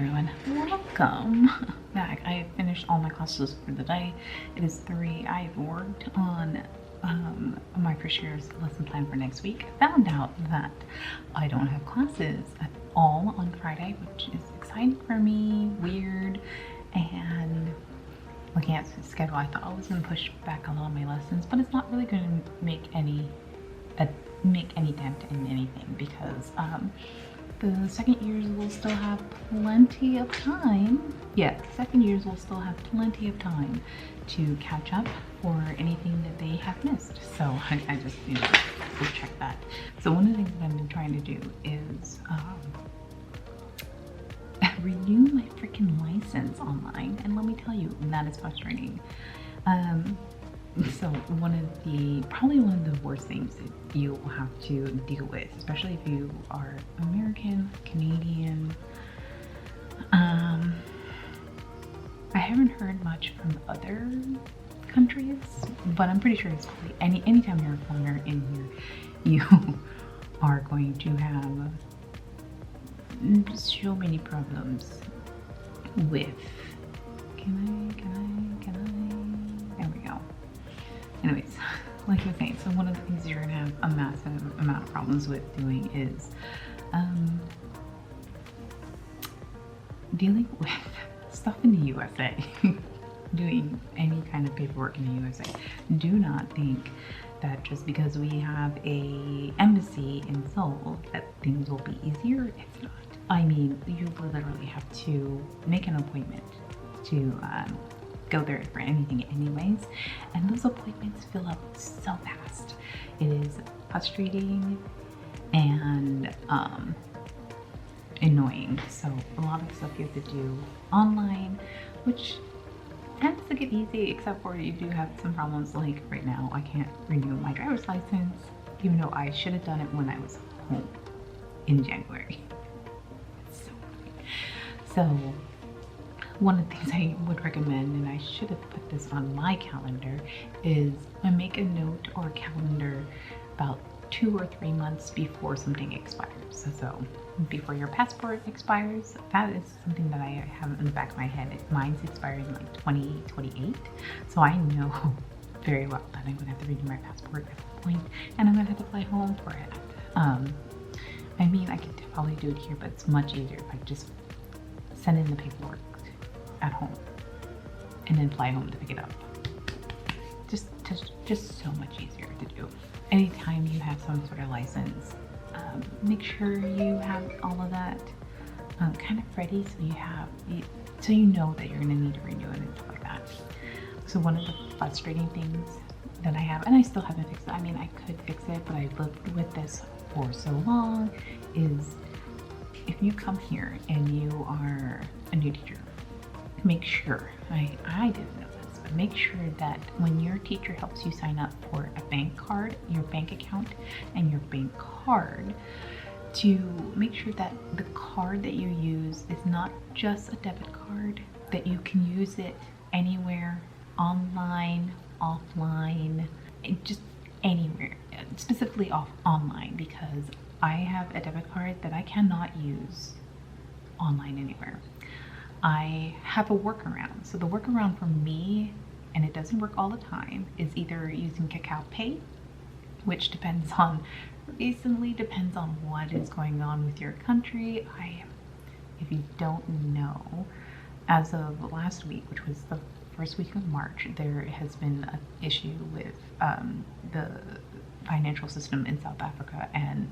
everyone, welcome back. I have finished all my classes for the day. It is 3. I've worked on my first year's lesson plan for next week. I found out that I don't have classes at all on Friday, which is exciting for me, weird, and looking at the schedule, I thought I was going to push back a lot of my lessons, but it's not really going to make any dent in anything because the second years will still have plenty of time. Yeah, second years will still have plenty of time to catch up for anything that they have missed. So I just need to go check that. So one of the things that I've been trying to do is renew my freaking license online, and let me tell you, that is frustrating. So probably one of the worst things that you will have to deal with, especially if you are American, Canadian. I haven't heard much from other countries, but I'm pretty sure it's probably anytime you're a foreigner in here, you are going to have so many problems with there we go. Anyways, like I was saying, so one of the things you're gonna have a massive amount of problems with doing is dealing with stuff in the USA. Doing any kind of paperwork in the USA. Do not think that just because we have a embassy in Seoul that things will be easier. It's not. I mean, you literally have to make an appointment to go there for anything anyways, and those appointments fill up so fast. It is frustrating and annoying. So a lot of stuff you have to do online, which tends to get easy, except for you do have some problems. Like right now, I can't renew my driver's license, even though I should have done it when I was home in January. It's so annoying. So one of the things I would recommend, and I should have put this on my calendar, is I make a note or a calendar about 2 or 3 months before something expires. So before your passport expires, that is something that I have in the back of my head. Mine's expiring in like 2028. So I know very well that I'm gonna have to renew my passport at that point, and I'm gonna have to fly home for it. I mean, I could probably do it here, but it's much easier if I just send in the paperwork at home and then fly home to pick it up. Just so much easier to do. Anytime you have some sort of license, make sure you have all of that kind of ready, so you know that you're going to need to renew it and stuff like that. So one of the frustrating things that I have, and I still haven't fixed it, I mean I could fix it, but I've lived with this for so long, is if you come here and you are a new teacher, make sure, I didn't know this, but make sure that when your teacher helps you sign up for a bank card, your bank account and your bank card, to make sure that the card that you use is not just a debit card, that you can use it anywhere, online, offline, just anywhere, specifically online, because I have a debit card that I cannot use online anywhere. I have a workaround. So the workaround for me, and it doesn't work all the time, is either using Kakao Pay, which depends on what is going on with your country. If you don't know, as of last week, which was the first week of March, there has been an issue with the financial system in South Africa, and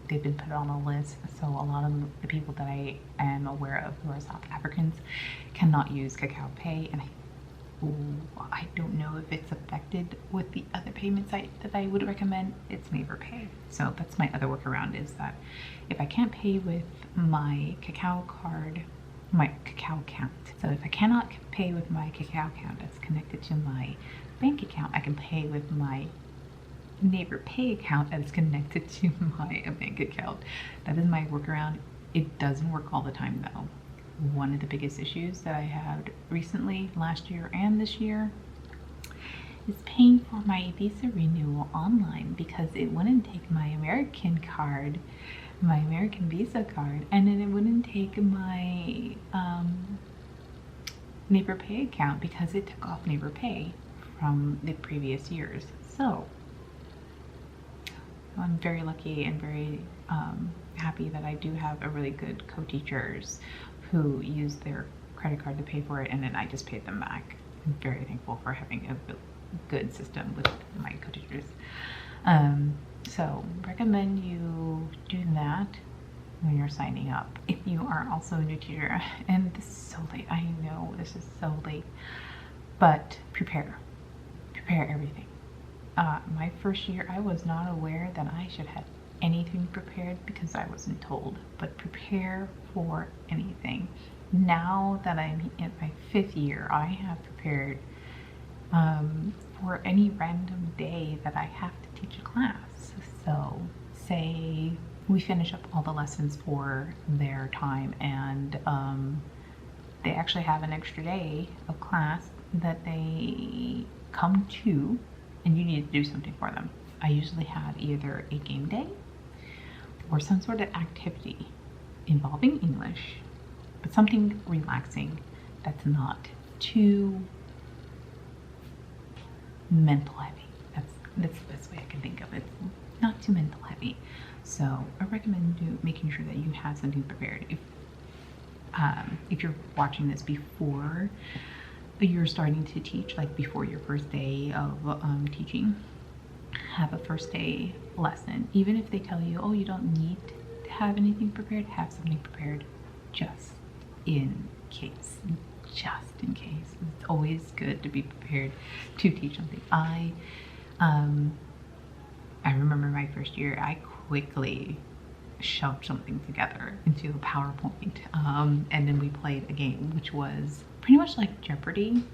they've been put on a list. So a lot of the people that I am aware of who are South Africans cannot use Kakao Pay, and I don't know if it's affected with the other payment site that I would recommend. It's Neighbor Pay. So that's my other workaround, is that if I can't pay with my Kakao card, my Kakao account, so if I cannot pay with my Kakao account that's connected to my bank account, I can pay with my Neighbor Pay account that is connected to my bank account. That is my workaround. It doesn't work all the time though. One of the biggest issues that I had recently, last year and this year, is paying for my visa renewal online, because it wouldn't take my American card my American Visa card, and then it wouldn't take my Neighbor Pay account because it took off Neighbor Pay from the previous years. So I'm very lucky and very happy that I do have a really good co-teachers who use their credit card to pay for it, and then I just paid them back. I'm very thankful for having a good system with my co-teachers. So recommend you do that when you're signing up. If you are also a new teacher, and this is so late, I know this is so late, but prepare everything. My first year, I was not aware that I should have anything prepared because I wasn't told, but prepare for anything. Now that I'm in my 5th year, I have prepared for any random day that I have to teach a class. So say we finish up all the lessons for their time, and they actually have an extra day of class that they come to, and you need to do something for them. I usually have either a game day or some sort of activity involving English, but something relaxing that's not too mental heavy. That's the best way I can think of it. Not too mental heavy. So I recommend making sure that you have something prepared. If you're watching this before you're starting to teach, like before your first day of teaching, have a first day lesson. Even if they tell you, oh, you don't need to have anything prepared, have something prepared just in case. Just in case. It's always good to be prepared to teach something. I remember my first year, I quickly shoved something together into a PowerPoint, and then we played a game, which was pretty much like Jeopardy.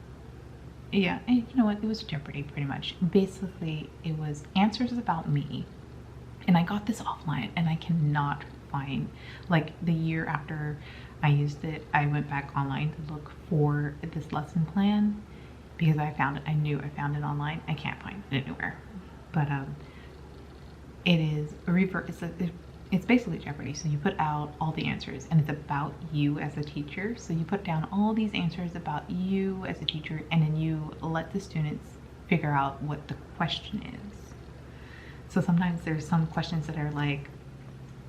Yeah, and you know what? It was Jeopardy pretty much. Basically, it was answers about me, and I got this offline, and I cannot find, like the year after I used it, I went back online to look for this lesson plan because I found it. I knew I found it online. I can't find it anywhere, but it is a reverse. It's basically Jeopardy. So you put out all the answers, and it's about you as a teacher. So you put down all these answers about you as a teacher, and then you let the students figure out what the question is. So sometimes there's some questions that are like,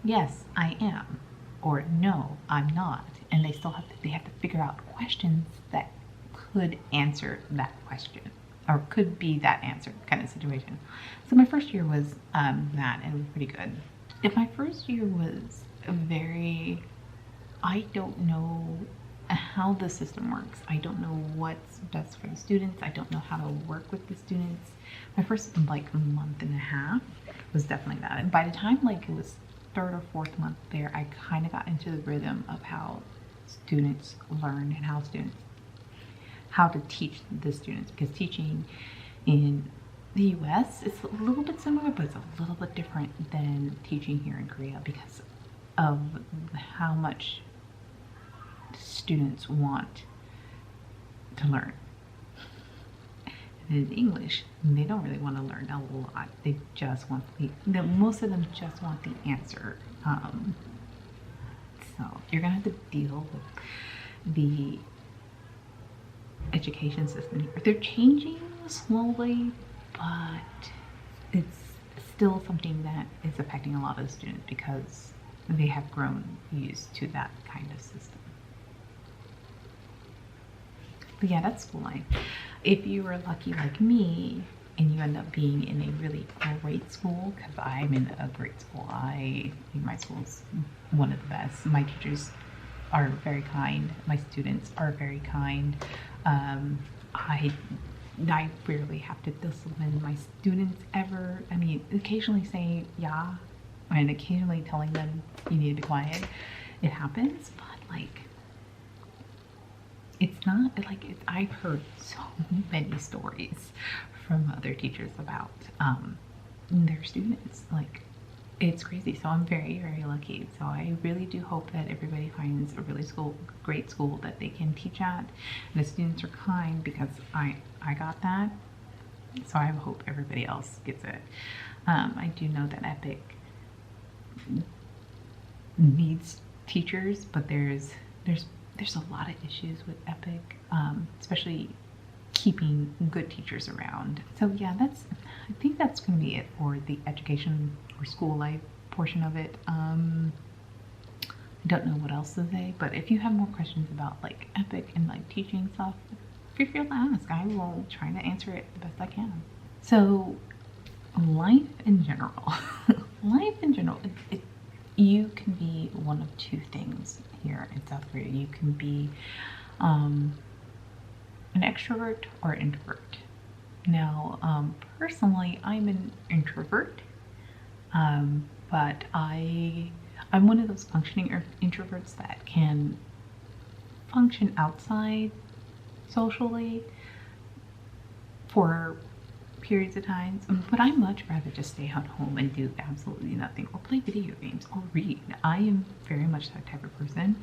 yes, I am, or no, I'm not, and they have to figure out questions that could answer that question, or could be that answer kind of situation. So my first year was that, and it was pretty good. If my first year was I don't know how the system works. I don't know what's best for the students. I don't know how to work with the students. My first like month and a half was definitely that. And by the time like it was 3rd or 4th month there, I kind of got into the rhythm of how students learn and how to teach the students, because teaching in the US is a little bit similar, but it's a little bit different than teaching here in Korea because of how much students want to learn. And in English, they don't really want to learn a lot. They just want most of them just want the answer. So you're gonna have to deal with the education system here. They're changing slowly, but it's still something that is affecting a lot of the students because they have grown used to that kind of system. But yeah, that's school life. If you were lucky like me and you end up being in a really great school, because I'm in a great school, I think my school's one of the best. My teachers are very kind. My students are very kind. I rarely have to discipline my students ever. I mean, occasionally saying yeah, and occasionally telling them you need to be quiet. It happens, but like, it's not like I've heard so many stories from other teachers about their students. Like, it's crazy. So I'm very, very lucky. So I really do hope that everybody finds a really great school that they can teach at, and the students are kind, because I got that. So I hope everybody else gets it. I do know that Epic needs teachers, but there's a lot of issues with Epic, especially keeping good teachers around. So yeah, I think that's going to be it for the education or school life portion of it. I don't know what else to say, but if you have more questions about like Epic and like teaching stuff, feel free to ask. I will try to answer it the best I can. So life in general, life in general, you can be one of two things here in South Korea. You can be an extrovert or introvert. Now, personally, I'm an introvert, but I'm one of those functioning introverts that can function outside socially for periods of times, but I much rather just stay at home and do absolutely nothing or play video games or read. I am very much that type of person.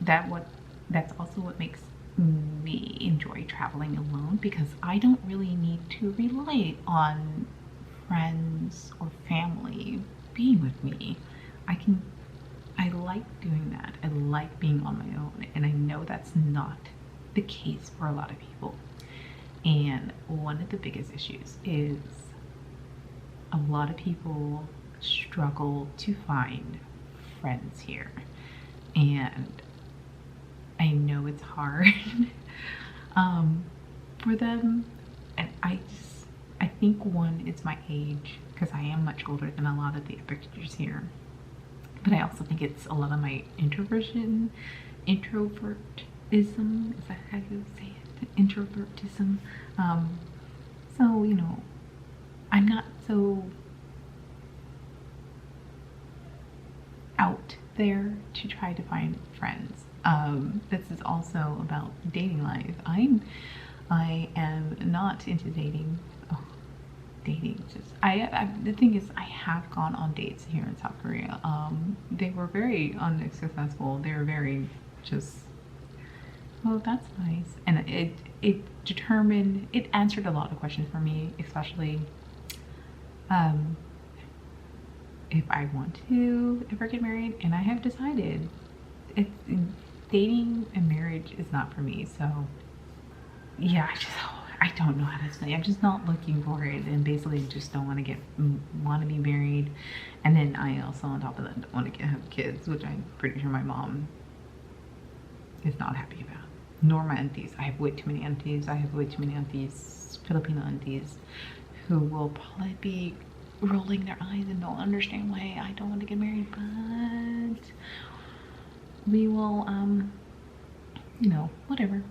That's also what makes me enjoy traveling alone, because I don't really need to rely on friends or family being with me. I like doing that. I like being on my own, and I know that's not the case for a lot of people. And one of the biggest issues is a lot of people struggle to find friends here. And I know it's hard for them. And I think one, it's my age, because I am much older than a lot of the Epic teachers here. But I also think it's a lot of my introvertism. Is that how you say it? Introvertism. So, you know, I'm not so out there to try to find friends. This is also about dating life. I am not into dating. Oh, dating just the thing is, I have gone on dates here in South Korea. They were very unsuccessful. They were very just, oh, that's nice. And it answered a lot of questions for me, especially if I want to ever get married. And I have decided dating and marriage is not for me. So yeah, I don't know how to explain. I'm just not looking for it, and basically just don't want to be married. And then I also, on top of that, don't want to have kids, which I'm pretty sure my mom is not happy about. Nor my aunties. I have way too many aunties. I have way too many aunties, Filipino aunties, who will probably be rolling their eyes and don't understand why I don't want to get married. But we will, you know, whatever.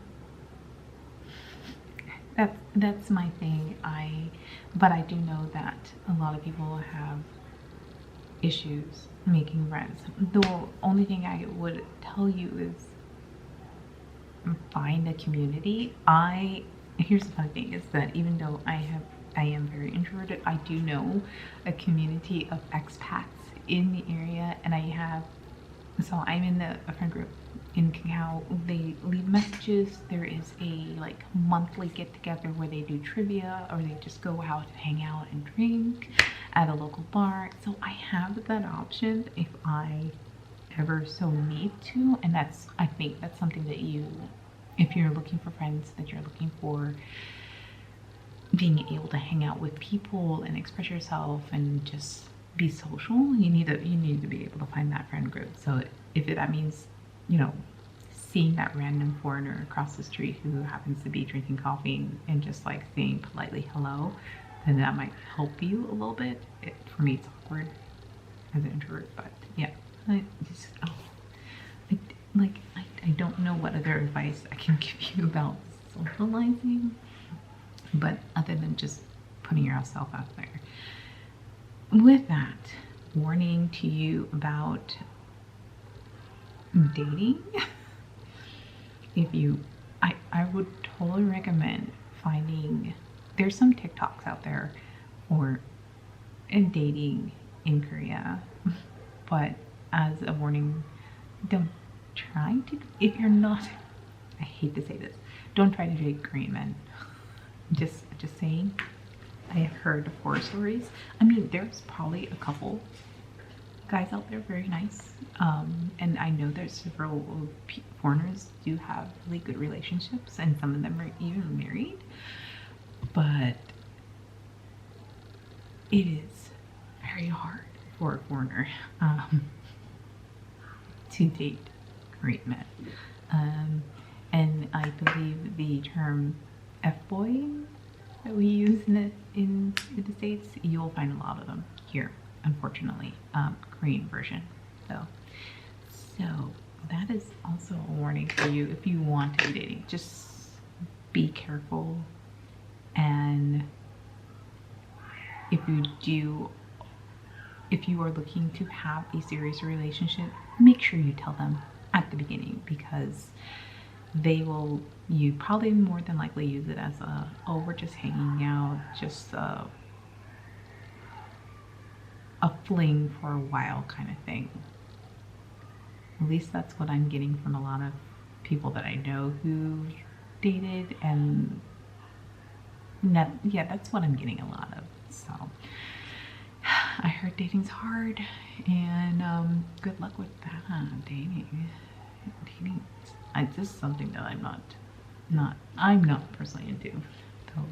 That's my thing. But I do know that a lot of people have issues making friends. The only thing I would tell you is find a community. Here's the funny thing, is that even though I am very introverted, I do know a community of expats in the area, and so I'm in a friend group in Kakao. They leave messages. There is a like monthly get together where they do trivia, or they just go out and hang out and drink at a local bar. So I have that option if I ever so need to. And I think that's something that if you're looking for friends, that you're looking for being able to hang out with people and express yourself and just be social, you need to be able to find that friend group. So if that means, you know, seeing that random foreigner across the street who happens to be drinking coffee and just like saying politely hello, then that might help you a little bit. For me, it's awkward as an introvert, but yeah, I don't know what other advice I can give you about socializing, but other than just putting yourself out there. With that, warning to you about dating. I would totally recommend there's some TikToks out there for dating in Korea, but as a warning, don't try to, if you're not, I hate to say this, don't try to date Korean men. Just saying. I have heard horror stories. I mean, there's probably a couple guys out there very nice. And I know there's several foreigners do have really good relationships, and some of them are even married. But it is very hard for a foreigner to date Korean men. And I believe the term F-boy that we use in the States, you'll find a lot of them here, unfortunately, Korean version. So that is also a warning for you if you want to be dating. Just be careful, and if you are looking to have a serious relationship, make sure you tell them at the beginning, because you probably more than likely use it as oh, we're just hanging out, just a fling for a while kind of thing. At least that's what I'm getting from a lot of people that I know who dated, and yeah, that's what I'm getting a lot of. So I heard dating's hard, and good luck with that. Dating, it's just something that I'm not personally into. So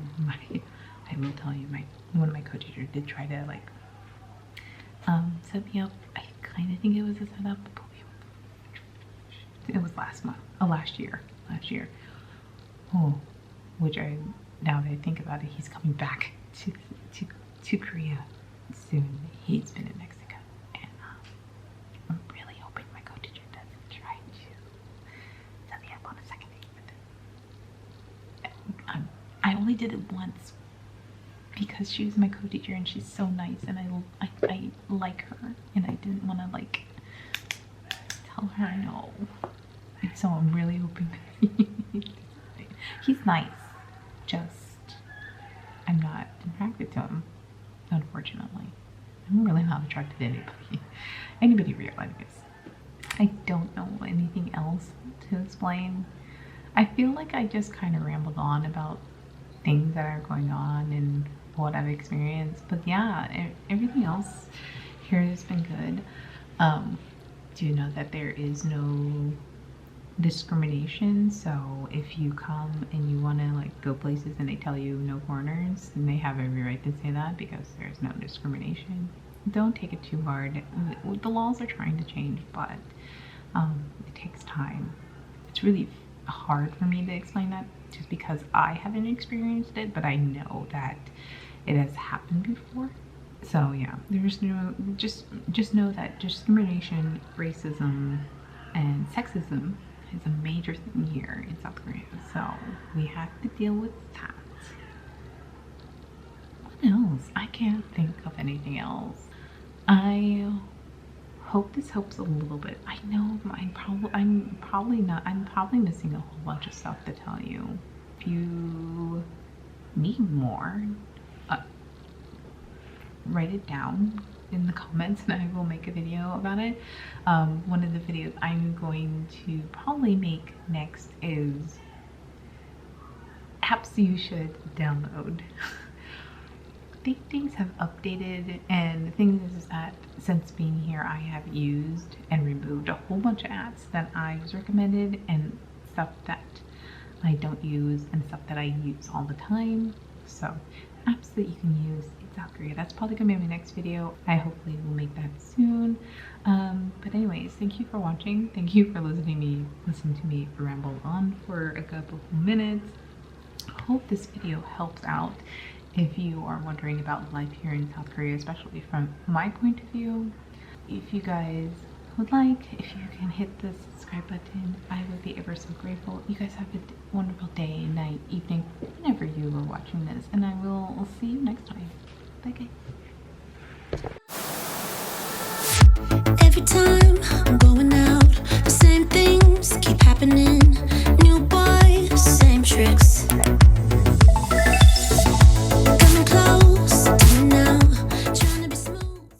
I will tell you, one of my co-teachers did try to like set me up. I kind of think it was a setup. It was last year. Oh, which now that I think about it, he's coming back to Korea soon. He's been in Mexico, and I'm really hoping my co-teacher doesn't try to set me up on a second date with him. I only did it once because she was my co-teacher and she's so nice, and I like her, and I didn't want to like tell her no. And so I'm really hoping he's nice, just I'm not attracted to him, unfortunately. I'm really not attracted to anybody real, I guess. I don't know anything else to explain. I feel like I just kind of rambled on about things that are going on and what I've experienced, but yeah, everything else here has been good. Do you know that there is no discrimination? So if you come and you want to like go places and they tell you no foreigners, then they have every right to say that, because there's no discrimination. Don't take it too hard. The laws are trying to change, but it takes time. It's really hard for me to explain that just because I haven't experienced it, but I know that it has happened before. So yeah, there's no, just know that discrimination, racism, and sexism is a major thing here in South Korea. So we have to deal with that. What else? I can't think of anything else. I hope this helps a little bit. I know I'm probably missing a whole bunch of stuff to tell you. If you need more, write it down in the comments and I will make a video about it. One of the videos I'm going to probably make next is apps you should download. I think things have updated, and the thing is that since being here I have used and removed a whole bunch of apps that I was recommended, and stuff that I don't use, and stuff that I use all the time. So apps that you can use in South Korea. That's probably gonna be my next video. I hopefully will make that soon. But anyways, thank you for watching. Thank you for listening to me ramble on for a couple of minutes. I hope this video helps out if you are wondering about life here in South Korea, especially from my point of view. If you guys would like, if you can hit the subscribe button, I would be ever so grateful. You guys have a wonderful day, night, evening, whenever you are watching this, and I will see you next time. Bye guys. Every time I'm